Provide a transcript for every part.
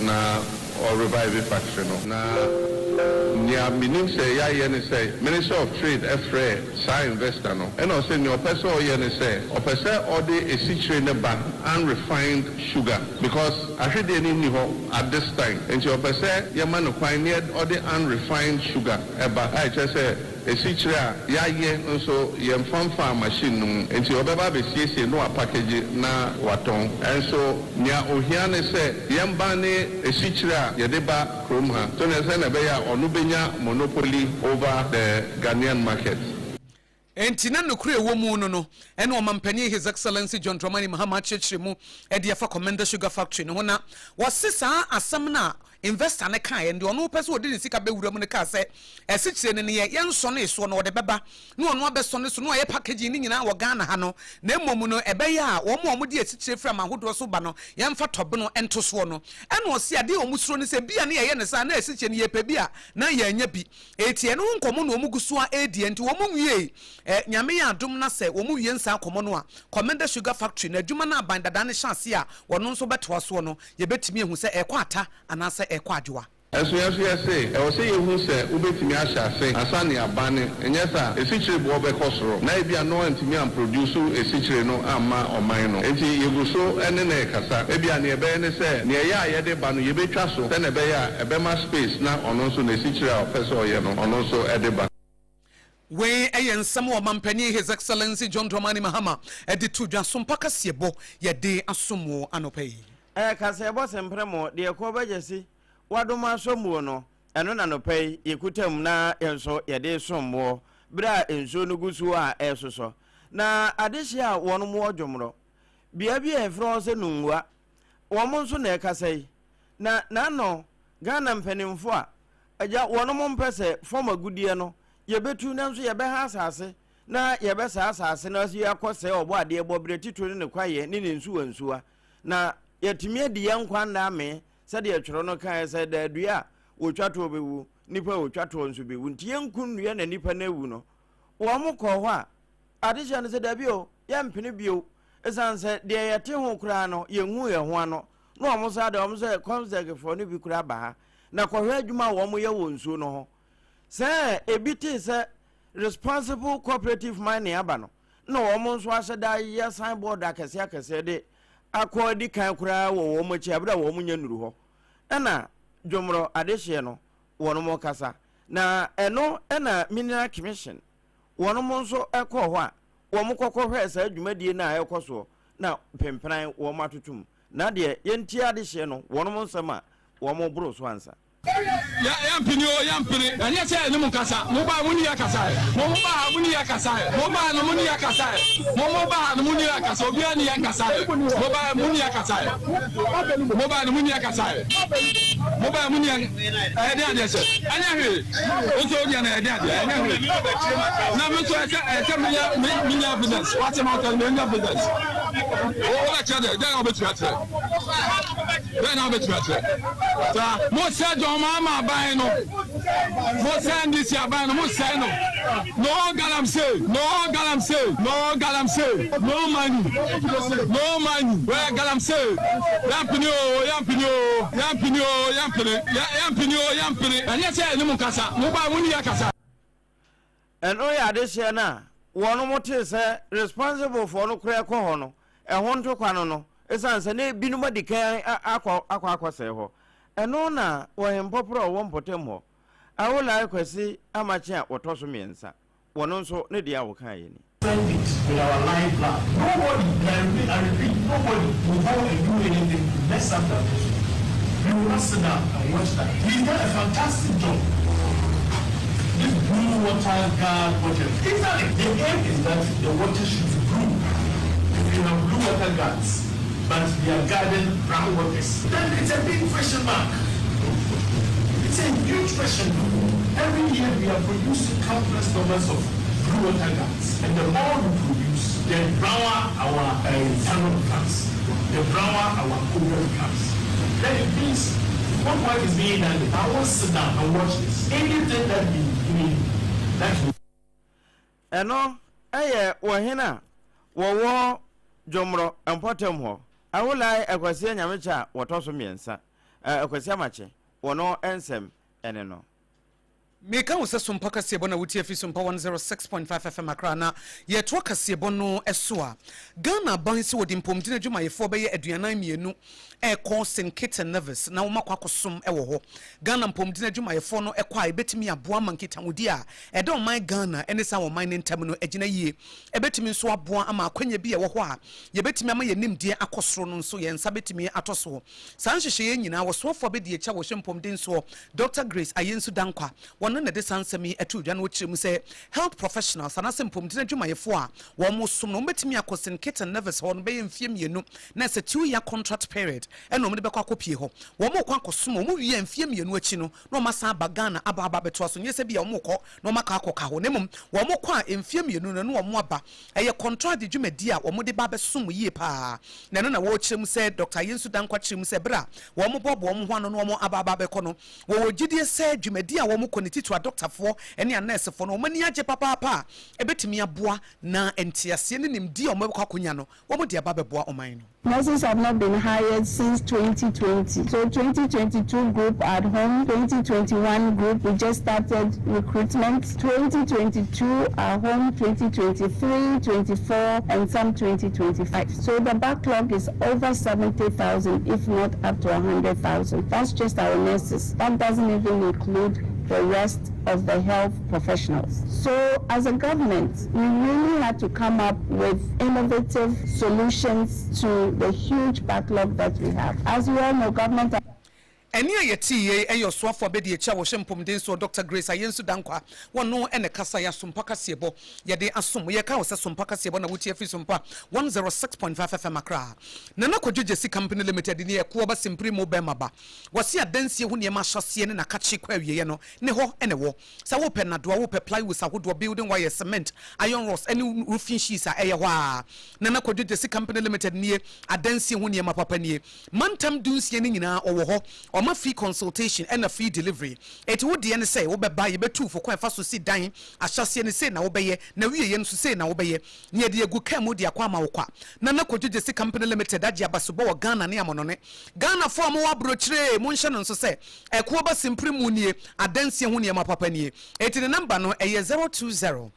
na or revive the factory no na nia minim say ya ye ne say Minister of Trade Efre sa investor no and also no person or ye ne say or person or the esichire ne ban unrefined sugar because ahwede ani ni ho at this time and your person ye man no kwan near or the unrefined sugar eba I just say esichire ya ye nso ye mfamfa machine no enti obeba be siesie no package na waton and so nia ohia ne say ye mba ne esichire ye de ba krom ha so ne say na be ya onu benya monopoly over the Ghanaian market. Entina no kure wo mu no no ene o mampani His Excellency John Dramani Mahama Chechiremu e de afa Commander Sugar Factory no na wosesa asam na investor ne kan e de ono pese odi ne sika be wura mu ne ka se esichire ne ye nso ne so no de beba no ono abeso ne so no ye package ni nyina wo Ghana ha no na emom no ebe ya wo mo de esichire fra mahodo so ba no ye mfa tobe no ento so no ene o se ade o musuro ne se bia ne ye ne sa na esichire ne ye pe bia na ye anya bi etie no nkomo no omuguso a edi enti wo mu wie nyame ya adom na se wo mu wie nsa akomo no a Commander Sugar Factory na adwuma na bandada ne chance a wono nso betoa so no ye betimi ehu se ekwata anase ekwadwa As we say, I was saying who said Ubetimi Asha say Asani Abane and yes sir esichire bo be kosoro na bia no antimi am produce esichire no ama o man no enti yeguso ene na ekasa e bia ne ebe ne say ne ya ye de ba no ye betwa so na ebe ya ebe ma space na ono so na esichire a person ye no ono so e de ba we ayen nsam o mampani His Excellency John Dramani Mahama e de to dwa Sompa kasebo ye de asomo anopai kasebo sempremo de ko bajesi wadoma somuo no eno na no pay yekutam na enso yede sommo bra enso no gusu a esoso na adehia wono mo odwomro bia bia efro se nunwa womo nso na ekasai na no Ghana mpanimfo a aja wono mo mpese forma gudie no yebetu na nso yebe ha asase na yebe sa asase na so yakose obo ade ebo bretito ne kwaye ne nsuwa nsuwa na yetimi adi yankwa na me sade atworo no kan se da dua otwato bewu nipa otwato nso bewu ntie nkunu na nipa na ewu no wo mo ko ho a adehia ne se da bio ya mpene bio esanse de yete ho kura no yenhu ye ho ano no mo sa da mo se consec for no bi kura ba ha na ko hwe adwuma wo mo ye wo nsuo no ho se ebiti se responsible cooperative mining aba no no wo mo nso ahye da ye signboard akese de akodi kan kura wo mo chi abra wo mo nyanuru ho ena dwomro adehye no wono mo kasa na eno ena mineral commission wono mo nso ekọ ho a wo mo kokọ hwe sa adwumadie na ekoso na pempran wo matotum na de yenti adehye no wono mo nsama wo mo bro so ansa yampini anya se ni mukasa mo ba muni ya kasa mo ba muni ya kasa mo ba no muni ya kasa mo ba no muni ya kasa obi ani ya kasa mo ba muni ya kasa mo ba no muni ya kasa mo ba muni ya ede ade se anya hwe o so obi na ede ade anya hwe na mo so e minya business what am I telling you business o la chade da o betu atre da na o betu atre ta mo se mama buy no mo send this ya buy no mo say no galam say no money where galam say yampini and yes ni mo kasa mo ba mo ni ya kasa and o ya de share na wono mo te say responsible for no kura ko ho no e ho nto kwano no esanse na binu madikan akwa say ho eno na wohen popro wo mpotem ho awola akwasi amache a wotoso miensa wono nso ne dia wo kan ye ni with our life plan. Nobody, I repeat, nobody will go and do anything to mess up that person. You will not sit down and watch that. He's done a fantastic job. This blue water guard water. Exactly. The aim is that the water should improve. If you have blue water guards, but they are guarding brown waters, then it's a big question mark. It's a huge question mark. Every year we are producing countless numbers of blue water guards, and the more we produce, the browner our tunnel becomes, the browner our cover becomes. Then it means what work is being done. I won't sit down and watch this. Anything that we do, that we. Eno, wahina, wawo, jomro, and potem ho. I will lie a question Yamicha, what also means, akwasi amache wono ensem ene no Meka wo se Sompa Kasiebo na wuti afi Sompa 106.5 FM akra na ye to Kasiebo no eso a Ghana ban se wodi mpomdina adwumayefo beye aduanan mienu e St. Kitts and Nevis na wo makwa kosom e wo ho Ghana mpomdina adwumayefo no ekwa ebetimi aboa mankita wodi a e don man Ghana ene sa wo man ntam no agina yie ebetimi nso aboa ama akwanya bi e wo ho a ye betimi ama ye nimdie akosoro no nso ye nsa betimi atoso san hwehwe nyina wo sofo be de echa wo hwempomdin so Dr. Grace Ayensu Dankwa no na de sansemi etu dwa no kyerem se health professionals anasempom dina dwumayefo a wo mo som no betimi akosen kitten nervous ho no be mfie mienu na se 2-year contract period eno mo de bekwa kopie ho wo mo kwa akosom mo wie mfie mienu achi no no masa bagana aba beto aso nyese bia wo mo kɔ no maka akoka ho ne mum wo mo kwa mfie mienu no wo mo aba eye contract dwumadi a wo mo de ba besom yie pa na no na wo kyerem se Dr. Yensu Dankwa kyerem se bra wo mo bobo wo mo ho no wo mo aba bekɔ no wo gidie se dwumadi a wo mo kɔ to a doctor for any a nurse for no mani agye papa ebetimi aboa na entiase ne nimdi o mabekwa konya no wo mo de aba beboa oman no. Nurses have not been hired since 2020. So 2022 group at home, 2021 group we just started recruitment, 2022 at home, 2023, 24 and some 2025. So the backlog is over 70,000 if not up to 100,000. That's just our nurses. That doesn't even include the rest of the health professionals. So as a government, we really had to come up with innovative solutions to the huge backlog that we have. As you all know, government Eni ayeti eyo swafo be de echa wo hwempomden so Dr. Grace Ayensu Dankwa wono ene kasa ya Sompa Kasiebo ye de asom ye ka wo se Sompa Kasiebo na wuti afi Sompa 106.5 FM akra na na kodwogye company limited ni ekwo ba simprimo be maba wose adansie hu ne ma hyase ne na kachi kwa wiye no ne ho ene wo sa wo pe nadoa wo pe plywood sa hodo building wire cement iron rods any roofing sheets a eye ho a na na kodwogye company limited ni adansie hu ne ma papa ni mantam dunsie ni nyina owo ho Oma free consultation and a free delivery. It would the end say, Oba ye betu for quite fast to sit dying, a chassis say na obey, na we yen to say na obey, near the good camo dia kwama okwa. Nana could you just company limited that Yabasubo Ghana near Monone. Ghana form more broche, Munshan and so say, a quaba simprimunie, a dancing unia mapapani. It in the number no a 020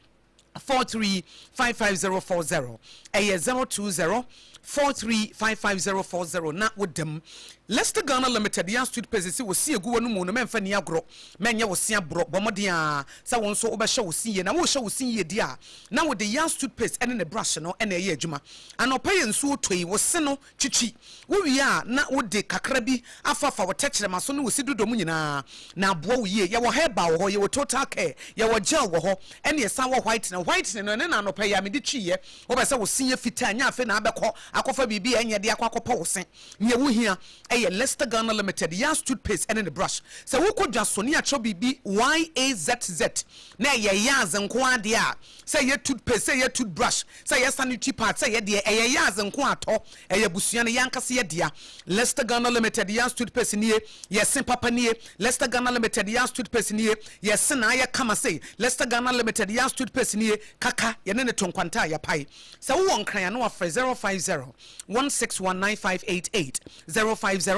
435540 a 020 435540 na with them Leicester Ghana Limited ya street pesi wo sie gu wonu mu no memfa ni agro menye wo sie bro bomodia sa won so obehye wo sie na wo hye wo sie dia na wo de ya street paste ene ne brush no ene ye adwuma anopaye nso otoi wo se no chichi wo wi a na wo de kakra bi afafa wo tekere maso no wo si dodo mu nyina na aboa wo ye ye wo heba wo ho ye wo total care ye wo gel wo ho ene ye san wo white no no ne na anopaye me de twiye wo be se wo sie fita nya afa na abekọ akofa bibi enye de akwakopa wo se nye wo hia eye Leicester Ghana Limited ya toothpaste and the brush so wo ko dwaso ne acho bibi YAZZ na ye yaz nko ade a say ye toothpaste say ye toothbrush say ye sanitary part say ye de eye yaz nko ato eye busua ne yankase ye dia Leicester Ghana Limited ya toothpaste ne ye sen papa ne Leicester Ghana Limited ya toothpaste ne ye sen na ye kama say Leicester Ghana Limited ya toothpaste ne kaka ye ne tonkwanta ya pai so wo nkran ya no afre 050 1619588 050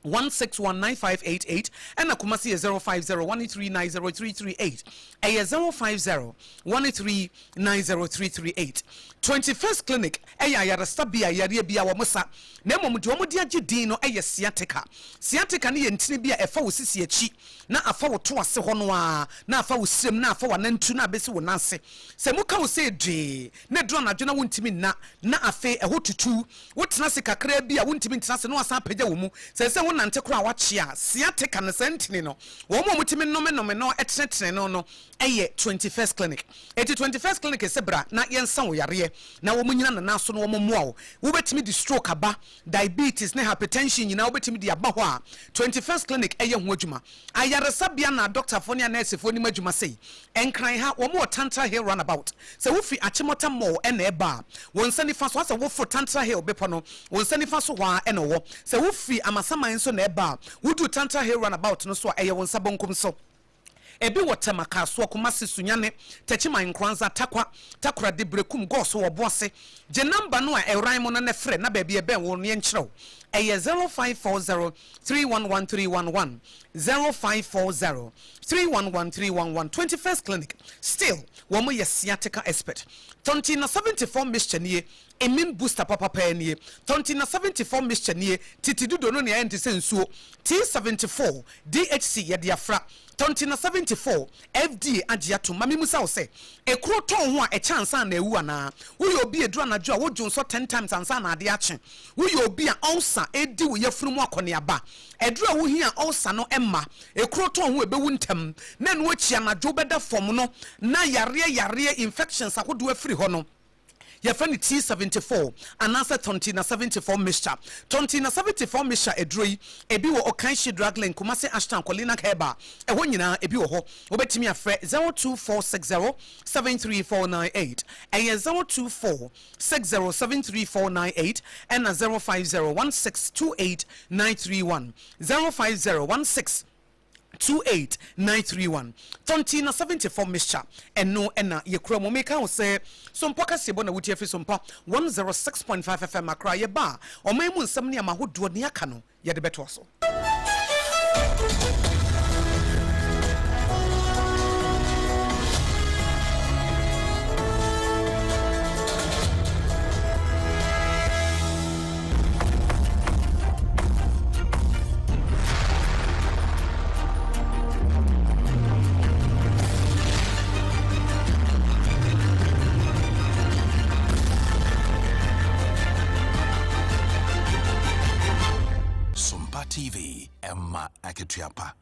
1619588 and akumasi 05013903338 a 05013903338 21st clinic eya yara stabia yare bia wo musa na mom de omodi agedin no eye sciatica ne ye ntini bia efa wo sisi achi na afa wo to ase ho no a na afa wo sirem na afa wo nantu na abesi wo nanse se muka wo se dwe na dro na dwena wo ntimi na afe eho tutu wo tena se kakra bia wo ntimi tena se no asa pagya wo mu se wo nante kora wache a sciatica ne sentini no wo mo mutimi nome no etetene no eye 21st clinic 21st clinic e sebra na yensa wo yare na wo munyina na naso no wo moa wo betimi di stroke aba diabetes ne hypertension nyina wo betimi di aba ho a 21st clinic eye ho adwuma ayaresa bia na doctor fo ne nurse fo ni madwuma sei enkran ha wo mo tantra hill runabout se wo fi achimota mo e na eba won sani fa so asa wo fo tantra hill bepo no won sani fa so wa e no wo se wo fi amasaman so na eba wo du tantra hill runabout no so eye won sabonkom so ebi wotemaka so Kumasi Sunyane Techima Nkranza takra de brekum go so obose je number no a eran mo na frɛ na baabi ebe wo ne nkyerɛw ɛyɛ 0540311311 0540311311 21st clinic still wo mo yɛ sciatica expert tonti na 74 mischanie emin booster papa panie tonti na 74 mischanie titidudo no ne ayente sensuo T74 DHC yɛ diafra tonti na 74 FD agiato mami musa wo se ekro ton ho a e chance na ewu ana wo ye obi edura na jo a wo jonso 10 times ansa na ade ache wo ye obi a onsa edi wo yefunu mu akone aba edura wo hi a onsa no emma ekro ton ho ebewu ntem na no achia na jo beda fom no na yare infections akodo afiri ho no your friend T74 and answer Tontina 74 mixture. Tontina 74 mixture edroi ebi wo okanshi drug link Kumasi Ashton Colina Keba e ho nyina ebi wo ho obetimi afre 0246073498 and 0246073498 and 0501628931 0501628931 Tontina 74 mixture and no ena ye kromo meka wo say Sompa Kasebo na wuti efi Sompa 106.5 FM akra ye ba o memu nsam ne amahodo ne aka no ye de beto so TV Emma Akatuapa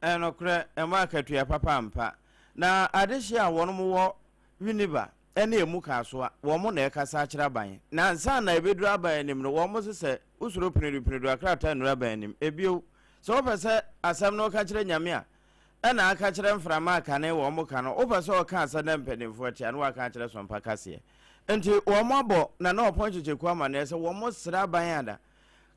enokre Emma Akatuapa pampa na adehia wono wo winiba ene emu kaso wo mo na ekasa akira ban na nsa na ebeduru aban nim no wo mo se usuro pinedu akrata nura ban nim ebio so pese asam no ka kire nyame a ena aka kire mframa aka ne wo mo ka no o pese o ka asa na mpanimfo tia no aka kire Sompa kase enti wo mo abo na na oponcheche ku ama na ese wo mo sra ban ada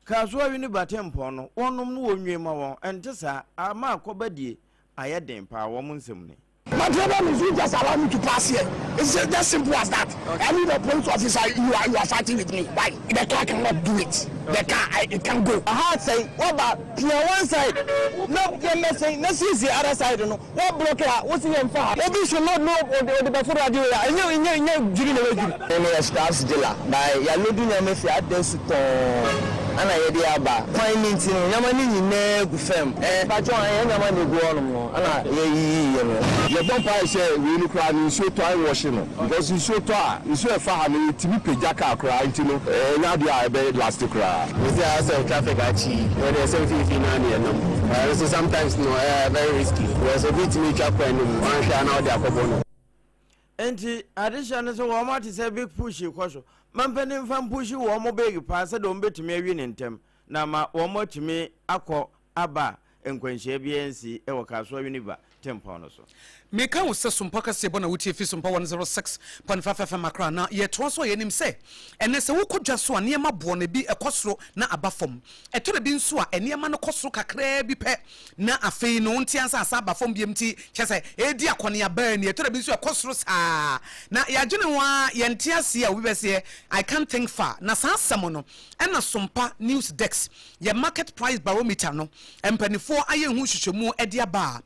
kaso wini batempo no wonom no wonwema won ente sa ama akobadie ayeden pa wo mo nsem ni. My problem is you just allow me to pass here. It's just simple as that. Okay. I need a police officer. You are fighting with me. Why? The car cannot do it. Okay. The car it can go. I had say what about clear one side? No, you're missing. Let's see the other side. No, what block here? What's in your far? Maybe you should not know the before I do it. I know during the way. Any staffs dealer. By you're looking at me for this ana yedi aba kwan ni ntino nyama ni nyine gu fam ba jo an nyama ni gu ono no ana ye no ye don pa say we ni kra ni so to I wash no because you so to a you so fa ha ni timi peja ka kra ntino nya dia e be last kra we say as traffic achi where they say fi na ni no so sometimes no very risky because a bit me chakwa ni an sha na dia ko bono enti addition so wo ma ti say big push ikoso mampeni mfam push wo mo big pass do mbetumi awi ne ntem na ma wo mo tumi akọ aba enkwanhia biensi e wo kaso awi ni ba tempo no so meka wo se Sompa Kasebo na wuti efi Sompa 106.5 FM akra na ye to so ye nim se ene se wo kodwa so a niema bo na bi ekosoro na abafom etore bi nso a eniema no kosoro kakra bi pe na afei no nti ansa asa abafom biemti chese edi akone aba ni etore bi nso ekosoro saa na ya dwene wa ye nti ase a obi se I can't think far na saa asem no ena Sompa news desk ye market price barometer no empanifo aye hu hwehwemu edi aba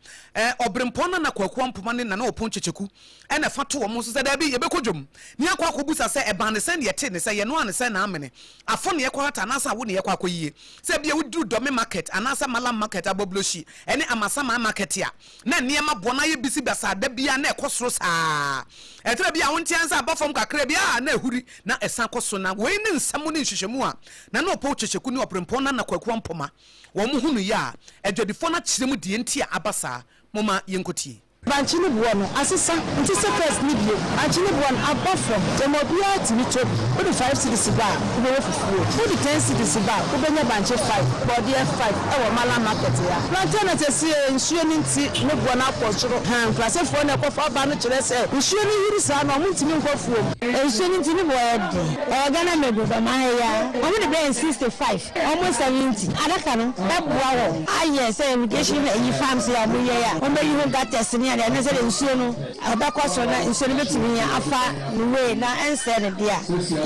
obrempona na kwakuwa mpomane na oponchecheku ena fato wo mo so se da bi ye bekodwom ni akwa akobusa se eban ne se ne yete ne se ye no ane se na amene afo ne yakwa hata na sa wo ne yakwa akoyie se bia wudu dome market anasa malam market abobloshi ene amasama market ya na niema bona ye bisi basa da bia na ekosoro saa etre bia wonti ansa abafom kakra bia na ehuri na esan koso na we ne nsam ne nhwehwemu a na oponchecheku ne obrempona na kwakuwa mpoma wo mo hunu ya adwadifo na kyeremu die ntia abasa moma yenkotie Banchini buono asisa nti secret ni bio banchini buono above from demobia tinito with the 5 cities bar we with the 10 cities bar we benya banchi 5 body 5 e wo mala market ya plantain te see nsuo ni nti ne buono akosoro place for na kofa ba no kire se nsuo ni yiri sa na omuntimi nkofuo nsuo ni nti ni boye de Ghana mego ba ya omu de be 65 almost 70 adaka no da bua wo aye say irrigation e farms ya mu ye ya o me yi ho ga test ni na say nsuo no abakọ so na nsuo no betimi ya afa we na ense ne dia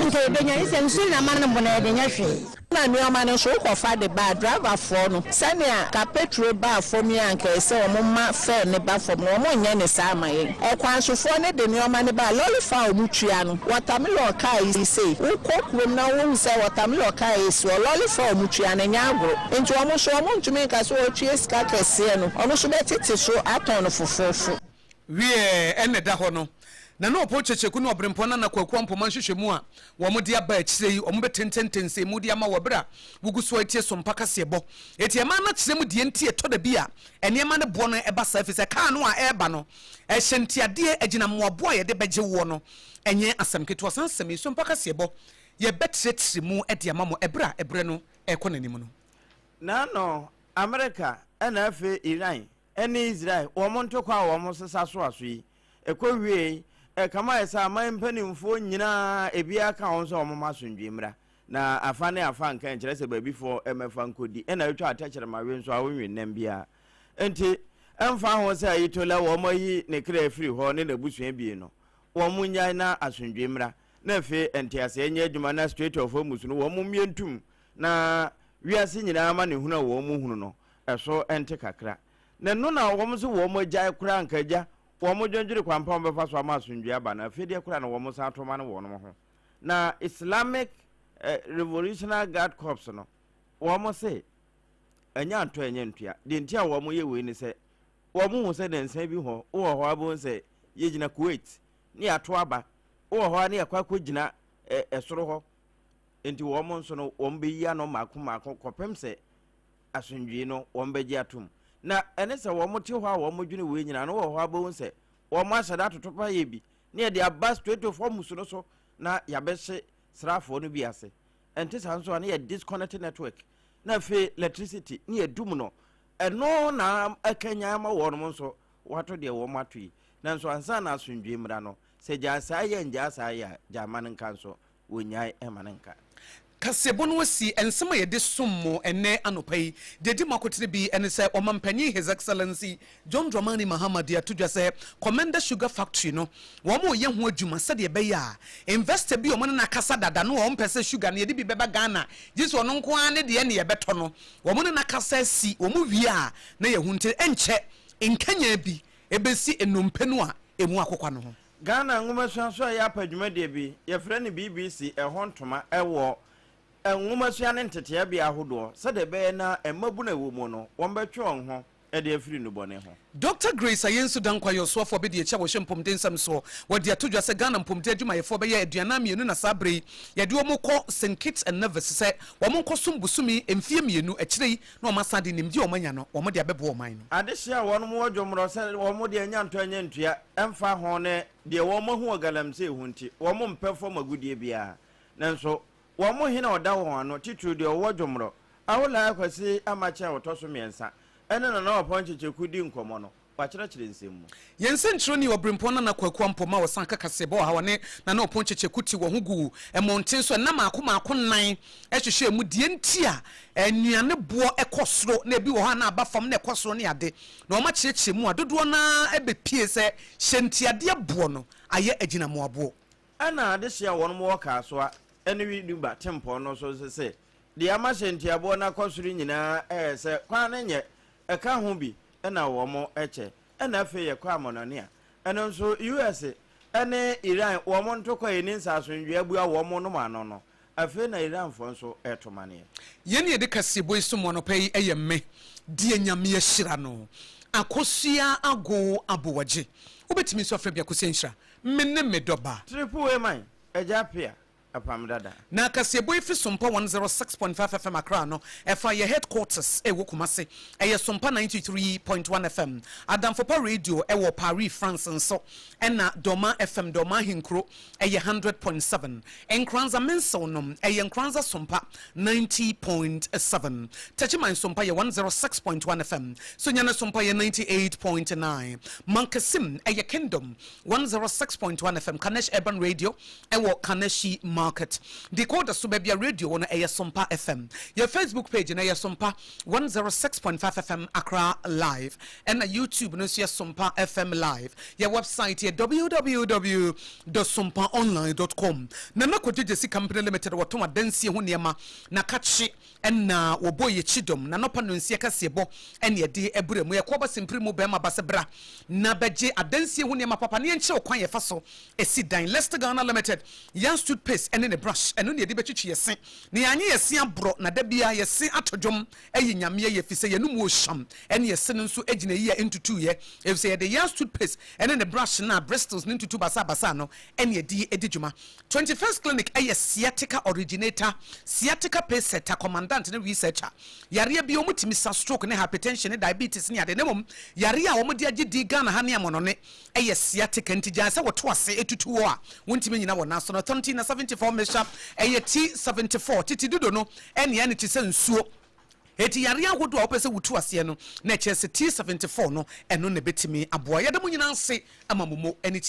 nke benya nse nsuo na man no na de nya hwe na mi o man so ko fa de ba driver for no sania ka petrol ba for mi anka se o mo ma fe ne ba for mo nya ne sa amaye o kwan so for ne de mi o man ba lolly fa o mutua no watermelon ka yi say wo kokro na wo se watermelon ka yi so lolly fa o mutua ne nya agro enti o mo so o mo ntumi ka so o tue ska kese no o no so betete so aton no fofofo wie ene da ho no na no po checheku no obrempona na kwaku mpoma nhwehwemu a wo mo de aba akire yi wo mo betententense mu de ama wo bra wuguso atie so mpaka sebo eti ema na kire mu de ntie to da bi a ene ema ne bo no eba surface ka no a eba no ehyentiade agina moabo a ye de beje wo no enye asamketo asansam so mpaka sebo ye betre mu de ama mo ebra ebre no ekonanim no na no America na afi Iran ene Israel wo mo ntokwa wo mo sesa so aso yi ekowie kama esa mpanimfo nyina ebia ka won so wo ma sondwe mra na afane afa nka nkere se ba before emefa nkodi ena etwa atachere mawe nso awonwe nam bia enti emfa ho se ayitola wo mo yi ne kra afiri ho ne nabusua bi no wo mo nya na asondwe mra na fe enti ase enye adwuma na straight of musu no wo mo mientum na wiase nyina ma ne hunu wo mo hunu no eso ente kakra na no na wo mo so wo mo gya kra nkaja wo mo dwendwere kwampa mo befa so ama asondwe aba na fe de kra na wo mo sa atoma no wo no ho na Islamic Revolutionary Guard Corps no wo mo se anya anto anya ntua de ntia wo mo ye we ni se wo mo hu se de nsan bi ho wo ho abo se ye gina Kuwait ni ato aba wo ho ani akwa gina esoro ho enti wo mo nso no wo mbe yi ano mako kopem se asondwe no wo mbe gi atom na ene se wo mo ti ho a wo mo dwene we nyina no wo ho abo se wo mo asada totopa ye bi ne de aba straight of musu no so na ya be se Sarfo no bi ase enti sanso na ye disconnect network na fe electricity ni edum no eno na akanya ma wo no so wato de wo matui na nso ansa na asondwe mra no se ja sa ye nja sa ya jaman kanso wonyai emanenka kasebo no wasi ensema ye de sommo ene anopai de di makotre bi ene se omampanyi His Excellency John Dramani Mahama de atudwa se Commander Sugar Factory no wo mo ye ho adwuma se de be ya investor bi o mo na kasa dada no wo mpese sugar ne de bi beba Ghana jiso no nko ane de ne ye beto no wo mo na kasa si wo mo wi a na ye hunte enche enkanya bi ebesi enumpenu a emu akokwa no ho Ghana nguma so ya padwuma de bi ye frɛ ne BBC hontoma ɛwɔ nguma so ya ne ntete bia ahodo se de be na emabu na wo mu no won betwe on ho e de afiri no bone ho Dr. Grace Ayensu dankwa yosofo be de echa wo hwempomde nsam so wo de atodwa se Ghana mpomde adwuma yefo be ya aduana mienu na sabre ye de wo kɔ St Kitts and Nevis se wo mo nkɔsum busumi emfie mienu akirei na wo masade nimdi wo manya no wo de abebo wo man no adehia wo no mo dwomro se wo mo de anya nto anya ntua emfa ho ne de wo mo ho galamse hunti wo mo mpefo magudie bia nanso wo mo hina oda wo ano titru de wo dwomro awola akwasi amache otoso miensa ene na oponcheche kudi nkomo no wakyerɛkyerɛ nsɛmmu yense ntro ni obrimpona na kwaku mpoma wo sanka kasebo ha wone na oponcheche kuti wo hugu emonten so na maako nan ehwehwe mu die ntia anuane boɔ ekosoro na ebi wo ha na abafam na ekosoro ne ade na o ma kyerɛkyerɛ mu adodo na ebepie sɛ hyentiade boɔ no aye agina mo abo ana adehia wo no mo waka so a ene wi duba tempo no so se de ama hyentiabo na kosoro nyina se kwa na nye eka ho bi ena wo mo eche ena fe ye kwa monone a eno nso US ene Iran wo mo ntokwa ye ninsa asonwe abua wo mo no ma no afe na Iran fo nso etomane ye de kasebo isumo no pay eyemme die nyame yehira no akosua ago abowaje obetimi so afra bia kosenhira menne medoba triple way man eja pia na kasebo ifi Sompa 106.5 FM Accra no efa ye headquarters e wo Kumase e ye Sompa 93.1 FM Adamfopa radio e wo Paris France nso ena Doma FM Doma Hinkro e ye 100.7 Enkranza Mensonom e ye Enkranza Sompa 90.7 Tachiman Sompa ye 106.1 FM Sunyana Sompa ye 98.9 Mankasim e ye Kingdom 106.1 FM Kanesh Urban Radio e wo Kaneshi Market. Decoder Subebia Radio on Air Sompa FM. Your Facebook page in Air Sompa 106.5 FM Accra Live. And YouTube no see Sompa FM Live. Your website here www.sompaonline.com. Nana ko jesi company limited watoma densi ho niema na kachi na woboye chidom na no pano nsia kasebo ene de ebremu ye ko ba simpremu be ma basebra na beje adensi ho niema papa ne enche okwan ye fa so esi dan Leicester Ghana Limited yan stood pace ene ne brush eno ne de betwitwe yesen ne anye yesen abro na da bia yesen atodwom ayi nyame ye fise ye no mu osham ene yesen nso agina yi entutu ye efise ye de yan stood pace ene ne brush na Bristols ne entutu basa no ene di edijuma 21st clinic aye sciatica originator sciatica pace setter commandant ne researcher yare bia omutimi sa stroke ne hypertension ne diabetes ne ade ne mom yare a omudi agidi Ghana ha ne amono ne aye sciatica ntija se woto ase etutu wo a wontimi nyina wo na so no 74 measure T74 titi dudo no ene ti se nsuo eti yare ahodo a opese wutu ase no na chese T74 no eno ne betimi aboa yadam nyina nse amamomo ene